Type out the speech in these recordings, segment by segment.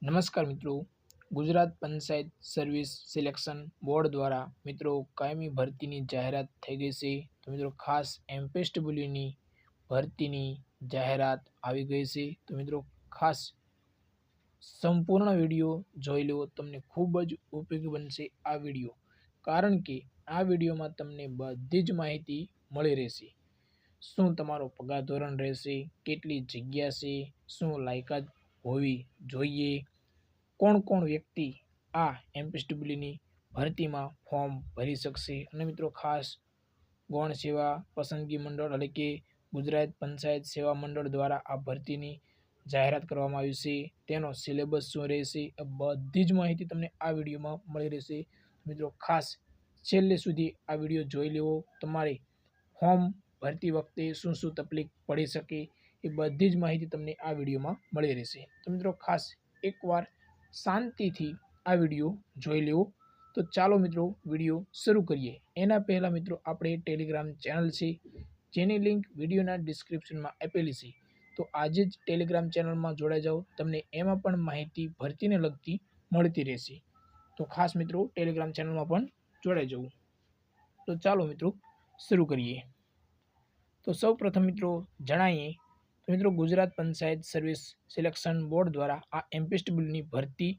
નમસ્કાર મિત્રો, Gujarat panchayat service selection board દ્વારા મિત્રો કાયમી ભરતીની જાહેરાત થઈ ગઈ છે. તો મિત્રો ખાસ એમપીએસડબ્લ્યુની ભરતીની જાહેરાત આવી ગઈ છે. તો મિત્રો ખાસ સંપૂર્ણ વિડીયો જોઈ લો, તમને ખૂબ જ ઉપયોગી બનશે આ વિડીયો. કારણ કે આ વિડીયોમાં તમને બધી જ માહિતી મળી રહેશે. શું તમારો પગાર ધોરણ રહેશે, કેટલી જગ્યા છે, શું લાયકાત હોવી જોઈએ, કોણ કોણ વ્યક્તિ આ એમપીએસડબ્લ્યુની ભરતીમાં ફોર્મ ભરી શકશે, અને મિત્રો ખાસ ગૌણ સેવા પસંદગી મંડળ એટલે કે ગુજરાત પંચાયત સેવા મંડળ દ્વારા આ ભરતીની જાહેરાત કરવામાં આવી છે. તેનો સિલેબસ શું રહેશે, આ બધી જ માહિતી તમને આ વિડીયોમાં મળી રહેશે. મિત્રો ખાસ છેલ્લે સુધી આ વિડીયો જોઈ લેવો. તમારે ફોર્મ ભરતી વખતે શું શું તકલીફ પડી શકે એ બધી જ માહિતી તમને આ વિડીયોમાં મળી રહેશે. તો મિત્રો ખાસ એકવાર શાંતિથી આ વિડીયો જોઈ લેવો. તો ચાલો મિત્રો વિડીયો શરૂ કરીએ. એના પહેલાં મિત્રો આપણે ટેલિગ્રામ ચેનલ છે જેની લિંક વિડીયોના ડિસ્ક્રિપ્શનમાં આપેલી છે. તો આજે જ ટેલિગ્રામ ચેનલમાં જોડાઈ જાઓ, તમને એમાં પણ માહિતી ભરતીને લગતી મળતી રહેશે. તો ખાસ મિત્રો ટેલિગ્રામ ચેનલમાં પણ જોડાઈ જવું. તો ચાલો મિત્રો શરૂ કરીએ. તો સૌ પ્રથમ મિત્રો જણાવીએ તો મિત્રો Gujarat panchayat service selection board દ્વારા આ એમપીએસડબ્લ્યુની ભરતી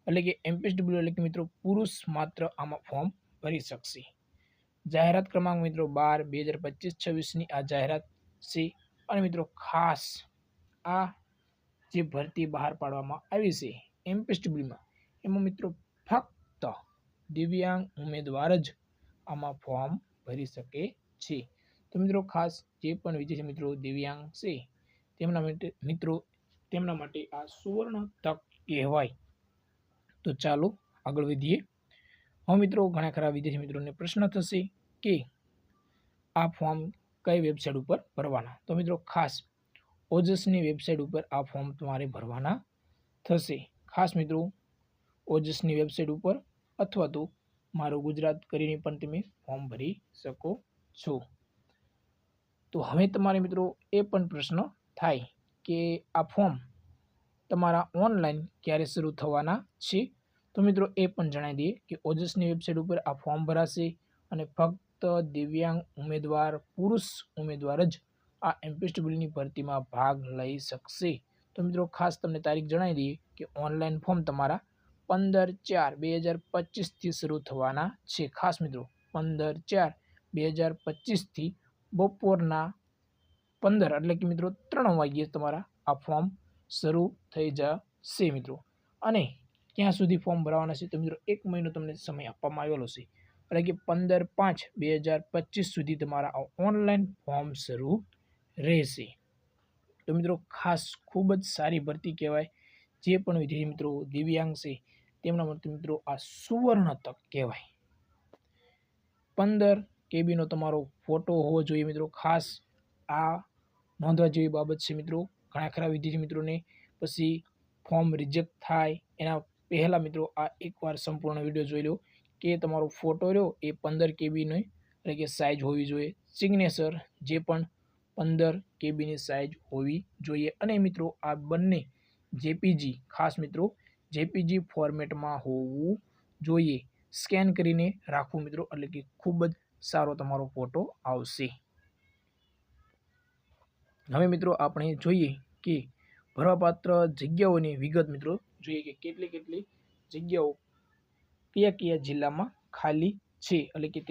એટલે કે એમપીએસડબ્લ્યુ એટલે કે મિત્રો પુરુષ માત્ર આમાં ફોર્મ ભરી શકશે. જાહેરાત ક્રમાંક મિત્રો 12/2025-26ની આ જાહેરાત છે. અને મિત્રો ખાસ આ જે ભરતી બહાર પાડવામાં આવી છે એમપીએસડબ્લ્યુમાં, એમાં મિત્રો ફક્ત દિવ્યાંગ ઉમેદવાર જ આમાં ફોર્મ ભરી શકે છે. તો મિત્રો ખાસ જે પણ વિદ્યાર્થી મિત્રો દિવ્યાંગ છે તેમના માટે આ સુવર્ણ તક કહેવાય. તો ચાલો આગળ વધીએ. હવે મિત્રો ઘણા ખરા વિદ્યાર્થી મિત્રોને પ્રશ્ન થશે કે આ ફોર્મ કઈ વેબસાઇટ ઉપર ભરવાના. તો મિત્રો ખાસ ઓજસની વેબસાઇટ ઉપર આ ફોર્મ તમારે ભરવાના થશે. ખાસ મિત્રો ઓજસની વેબસાઇટ ઉપર અથવા તો મારું ગુજરાત કરીને પણ તમે ફોર્મ ભરી શકો છો. તો હવે તમારે મિત્રો એ પણ પ્રશ્ન થાય કે આ ફોર્મ તમારા ઓનલાઈન ક્યારે શરૂ થવાના છે. તો મિત્રો એ પણ જણાવી દઈએ કે ઓજસની વેબસાઇટ ઉપર આ ફોર્મ ભરાશે અને ફક્ત દિવ્યાંગ ઉમેદવાર, પુરુષ ઉમેદવાર જ આ એમપીએસડબ્લ્યુની ભરતીમાં ભાગ લઈ શકશે. તો મિત્રો ખાસ તમને તારીખ જણાવી દઈએ કે ઓનલાઈન ફોર્મ તમારા 15/4/2025થી શરૂ થવાના છે. ખાસ મિત્રો 15/4/2025થી બપોરના 15 એટલે કે મિત્રો 3 વાગ્યે તમારા આ ફોર્મ શરૂ થઈ જશે મિત્રો. અને ક્યાં સુધી ફોર્મ ભરવાના છે? તો મિત્રો 1 મહિનો તમને સમય આપવામાં આવેલો છે, એટલે કે 15/5/2025 સુધી તમારા ઓનલાઈન ફોર્મ શરૂ રહેશે. તો મિત્રો ખાસ ખૂબ જ સારી ભરતી કહેવાય. જે પણ વિદ્યાર્થી મિત્રો દિવ્યાંગ છે તેમના માટે મિત્રો આ સુવર્ણ તક કહેવાય. 15 KB તમારો ફોટો હોવો જોઈએ મિત્રો. ખાસ આ નોંધવા જેવી બાબત છે મિત્રો. ઘણા ખરા વિદ્યાર્થી મિત્રોને પછી ફોર્મ રિજેક્ટ થાય એના પહેલાં મિત્રો આ એકવાર સંપૂર્ણ વિડીયો જોઈ લો કે તમારો ફોટો રહ્યો એ 15 KBનો એટલે કે સાઇઝ હોવી જોઈએ. સિગ્નેચર જે પણ 15 KBની સાઇઝ હોવી જોઈએ. અને મિત્રો આ બંને જેપીજી, ખાસ મિત્રો જેપીજી ફોર્મેટમાં હોવું જોઈએ. સ્કેન કરીને રાખવું મિત્રો, એટલે કે ખૂબ જ સારો તમારો ફોટો આવશે. હવે મિત્રો આપણે જોઈએ કે ભરવાપાત્ર જગ્યાઓની વિગત મિત્રો જોઈએ કે કેટલી કેટલી જગ્યાઓ કયા કયા જિલ્લામાં ખાલી છે. એટલે કે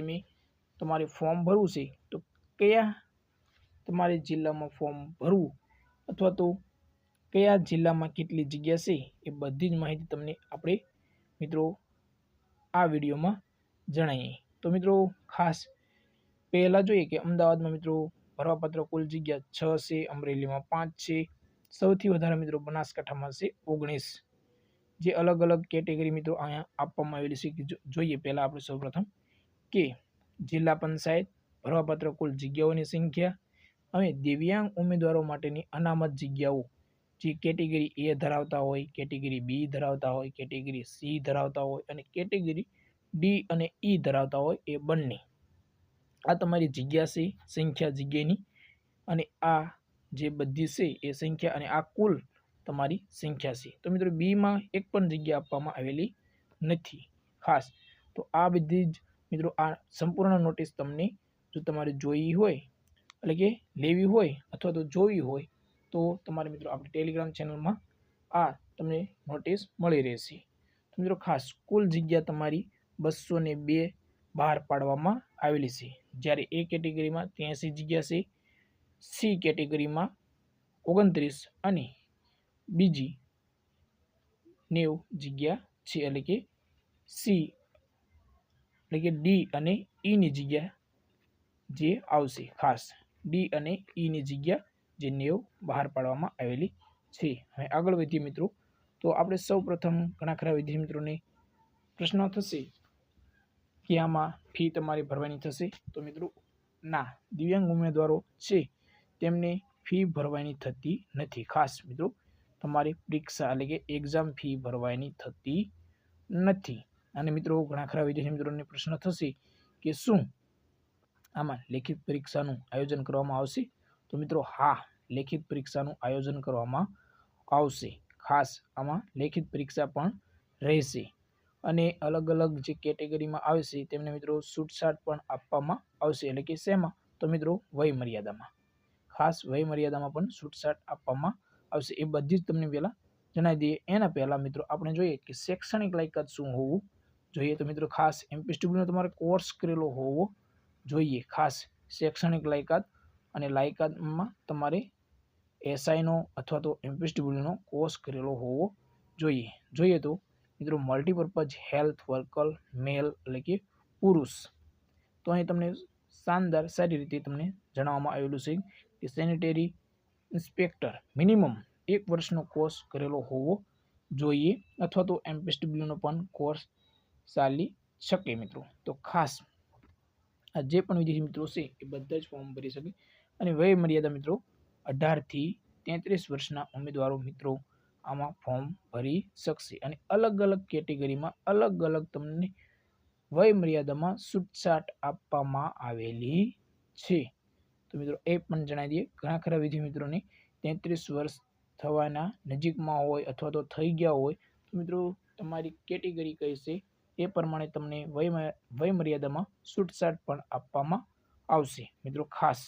તમારે ફોર્મ ભરવું છે તો કયા તમારે જિલ્લામાં ફોર્મ ભરવું અથવા તો કયા જિલ્લામાં કેટલી જગ્યા છે એ બધી જ માહિતી તમને આપણે મિત્રો આ વિડીયોમાં જણાવીએ. તો મિત્રો ખાસ પહેલાં જોઈએ કે અમદાવાદમાં મિત્રો ભરવાપાત્ર કુલ જગ્યા 6 છે, અમરેલીમાં 5 છે, સૌથી વધારે મિત્રો બનાસકાંઠામાં છે 19. જે અલગ અલગ કેટેગરી મિત્રો અહીંયા આપવામાં આવેલી છે કે જોઈએ. પહેલાં આપણે સૌપ્રથમ કે જિલ્લા પંચાયત ભરવાપાત્ર કુલ જગ્યાઓની સંખ્યા, હવે દિવ્યાંગ ઉમેદવારો માટેની અનામત જગ્યાઓ જે કેટેગરી A ધરાવતા હોય, કેટેગરી B ધરાવતા હોય, કેટેગરી C ધરાવતા હોય અને કેટેગરી D અને E ધરાવતા હોય એ બંને. આ તમારી જગ્યા છે, સંખ્યા જગ્યાની, અને આ જે બધી છે એ સંખ્યા, અને આ કુલ તમારી સંખ્યા છે। તો મિત્રો બીમાં એક પણ જગ્યા આપવામાં આવેલી નથી ખાસ। તો આ બધી જ મિત્રો આ સંપૂર્ણ નોટિસ તમને જો તમારે જોઈ હોય એટલે કે લેવી હોય અથવા તો જોવી હોય તો તમારે મિત્રો આપણી ટેલિગ્રામ ચેનલમાં આ તમને નોટિસ મળી રહેશે। તો મિત્રો ખાસ કુલ જગ્યા તમારી 202 બહાર પાડવામાં આવેલી છે, જ્યારે એ કેટેગરીમાં 83 જગ્યા છે, સી કેટેગરીમાં 29 અને બીજી 90 જગ્યા છે। એટલે કે સી એટલે કે ડી અને ઈની જગ્યા જે આવશે ખાસ ડી અને ઈની જગ્યા જે 90 બહાર પાડવામાં આવેલી છે। હવે આગળ વધીએ મિત્રો, તો આપણે સૌ પ્રથમ ઘણા ખરા વિદ્યાર્થી મિત્રોને પ્રશ્ન થશે કે આમાં ફી તમારે ભરવાની થશે? તો મિત્રો ના, દિવ્યાંગ ઉમેદવારો છે તેમને ફી ભરવાની થતી નથી ખાસ મિત્રો। તમારી પરીક્ષા એટલે કે એક્ઝામ ફી ભરવાની થતી નથી। અને મિત્રો ઘણા ખરા વિદ્યાર્થી મિત્રોને પ્રશ્ન થશે કે શું આમાં લેખિત પરીક્ષાનું આયોજન કરવામાં આવશે? તો મિત્રો હા, લેખિત પરીક્ષાનું આયોજન કરવામાં આવશે ખાસ। આમાં લેખિત પરીક્ષા પણ રહેશે અને અલગ અલગ જે કેટેગરીમાં આવશે તેમને મિત્રો છૂટછાટ પણ આપવામાં આવશે। એટલે કે શેમાં? તો મિત્રો વય મર્યાદામાં, ખાસ વય મર્યાદામાં પણ છૂટછાટ આપવામાં આવશે। એ બધી જ તમને પહેલાં જણાવી દઈએ। એના પહેલાં મિત્રો આપણે જોઈએ કે શૈક્ષણિક લાયકાત શું હોવું જોઈએ? તો મિત્રો ખાસ એમપીએસડબલ્યુનો તમારે કોર્સ કરેલો હોવો જોઈએ ખાસ શૈક્ષણિક લાયકાત। અને લાયકાતમાં તમારે એસઆઈનો અથવા તો એમપીએસડબલ્યુનો કોર્સ કરેલો હોવો જોઈએ તો મિત્રો મલ્ટીપર્પઝ હેલ્થ વર્કર મેલ એટલે કે પુરુષ। તો અહીં તમને શાનદાર સારી રીતે તમને જણાવવામાં આવેલું છે કે સેનિટરી ઇન્સ્પેક્ટર મિનિમમ 1 વર્ષનો કોર્સ કરેલો હોવો જોઈએ અથવા તો એમપીએસડબલ્યુનો પણ કોર્સ ચાલી શકે મિત્રો। તો ખાસ આ જે પણ વિદ્યાર્થી મિત્રો છે એ બધા જ ફોર્મ ભરી શકે। અને વય મર્યાદા મિત્રો 18 થી 33 વર્ષના ઉમેદવારો મિત્રો આમાં ફોર્મ ભરી શકશે। અને અલગ અલગ કેટેગરીમાં અલગ અલગ તમને વય મર્યાદામાં છૂટછાટ આપવામાં આવેલી છે। તો મિત્રો એ પણ જણાવી દઈએ, ઘણા ખરા વિદ્યાર્થી મિત્રોને 33 વર્ષ થવાના નજીકમાં હોય અથવા તો થઈ ગયા હોય તો મિત્રો તમારી કેટેગરી કઈ છે એ પ્રમાણે તમને વય મર્યાદામાં છૂટછાટ પણ આપવામાં આવશે મિત્રો ખાસ।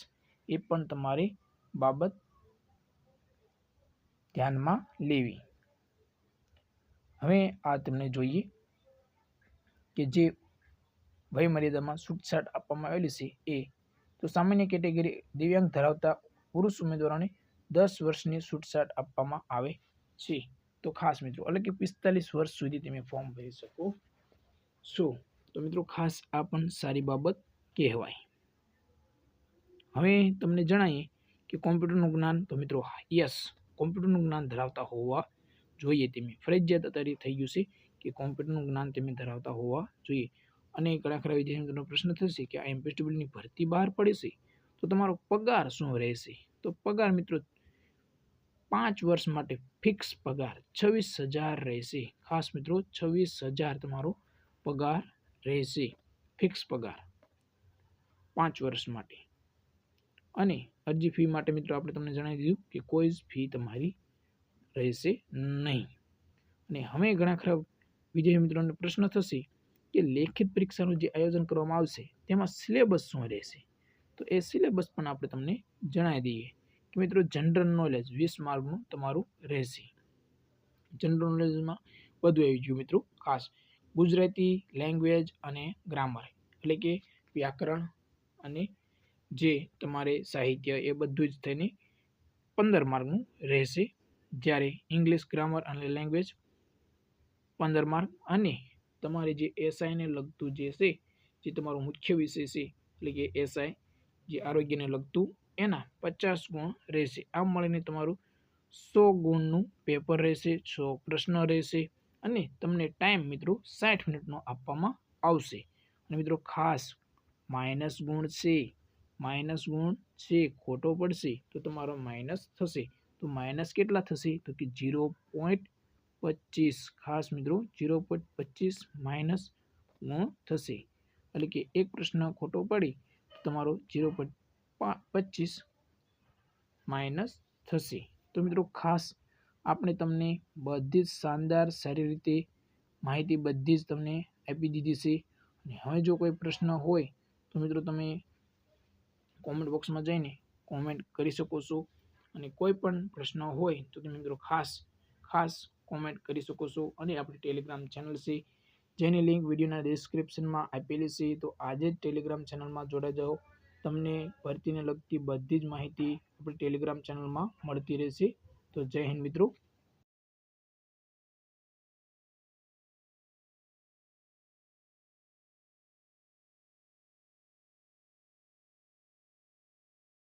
એ પણ તમારી બાબત ધ્યાનમાં લેવી। હવે આ તમને જોઈએ કે જે વય મર્યાદામાં છૂટછાટ આપવામાં આવેલી છે એ તો સામાન્ય કેટેગરી દિવ્યાંગ ધરાવતા પુરુષ ઉમેદવારોને 10 વર્ષની છૂટછાટ આપવામાં આવે છે। તો ખાસ મિત્રો એટલે કે 45 વર્ષ સુધી તમે ફોર્મ ભરી શકો છો। તો મિત્રો ખાસ આ પણ સારી બાબત કહેવાય। હવે તમને જણાવીએ કે કોમ્પ્યુટરનું જ્ઞાન, તો મિત્રો યસ, કોમ્પ્યુટરનું જ્ઞાન ધરાવતા હોવા જોઈએ। તમે ફરજિયાત અત્યારે થઈ ગયું છે કે કોમ્પ્યુટરનું જ્ઞાન તમે ધરાવતા હોવા જોઈએ। અને ઘણા ખરા વિદ્યાર્થી મિત્રોનો પ્રશ્ન થશે કે આ એમપીએસડબલ્યુની ભરતી બહાર પડે છે તો તમારો પગાર શું રહેશે? તો પગાર મિત્રો 5 વર્ષ માટે ફિક્સ પગાર 26,000 રહેશે ખાસ મિત્રો। 26,000 તમારો પગાર રહેશે, ફિક્સ પગાર 5 વર્ષ માટે। અને અરજી ફી માટે મિત્રો આપણે તમને જણાવી દીધું કે કોઈ જ ફી તમારી રહેશે નહીં। અને હવે ઘણા ખરા વિદ્યાર્થી મિત્રોને પ્રશ્ન થશે કે લેખિત પરીક્ષાનું જે આયોજન કરવામાં આવશે તેમાં સિલેબસ શું રહેશે? તો એ સિલેબસ પણ આપણે તમને જણાવી દઈએ કે મિત્રો જનરલ નોલેજ 20 માર્કનું તમારું રહેશે। જનરલ નોલેજમાં બધું આવી ગયું મિત્રો ખાસ ગુજરાતી લેંગ્વેજ અને ગ્રામર એટલે કે વ્યાકરણ અને જે તમારે સાહિત્ય એ બધું જ થઈને 15 માર્કનું રહેશે। જ્યારે ઇંગ્લિશ ગ્રામર અને લેંગ્વેજ 15 માર્ક અને તમારે જે એસઆઈને લગતું જે છે જે તમારો મુખ્ય વિષય છે એટલે કે એસઆઈ જે આરોગ્યને લગતું એના 50 ગુણ રહેશે। આમ મળીને તમારું 100 ગુણનું પેપર રહેશે, 100 પ્રશ્ન રહેશે અને તમને ટાઈમ મિત્રો 60 મિનિટનો આપવામાં આવશે। અને મિત્રો ખાસ માઇનસ ગુણ છે ખોટો પડશે તો તમારો માઇનસ થશે। તો માઇનસ કેટલા થશે? તો કે 0.25 ખાસ મિત્રો 0.25 માઇનસ ગુણ થશે। એટલે કે એક પ્રશ્ન ખોટો પડી તો તમારો 0.25 માઇનસ થશે। તો મિત્રો ખાસ આપણે તમને બધી જ શાનદાર સારી રીતે માહિતી બધી જ તમને આપી દીધી છે। અને હવે જો કોઈ પ્રશ્ન હોય તો મિત્રો તમે કોમેન્ટ બોક્સમાં જઈને કોમેન્ટ કરી શકો છો। અને કોઈ પણ પ્રશ્ન હોય તો તમે મિત્રો ખાસ કોમેન્ટ કરી શકો છો। અને આપણી ટેલિગ્રામ ચેનલ છે જેની લિંક વિડીયોના ડિસ્ક્રિપ્શનમાં આપેલી છે, તો આજે જ ટેલિગ્રામ ચેનલમાં જોડાઈ જાઓ। તમને ભરતીને લગતી બધી જ માહિતી આપણી ટેલિગ્રામ ચેનલમાં મળતી રહેશે। તો જય હિન્દ મિત્રો।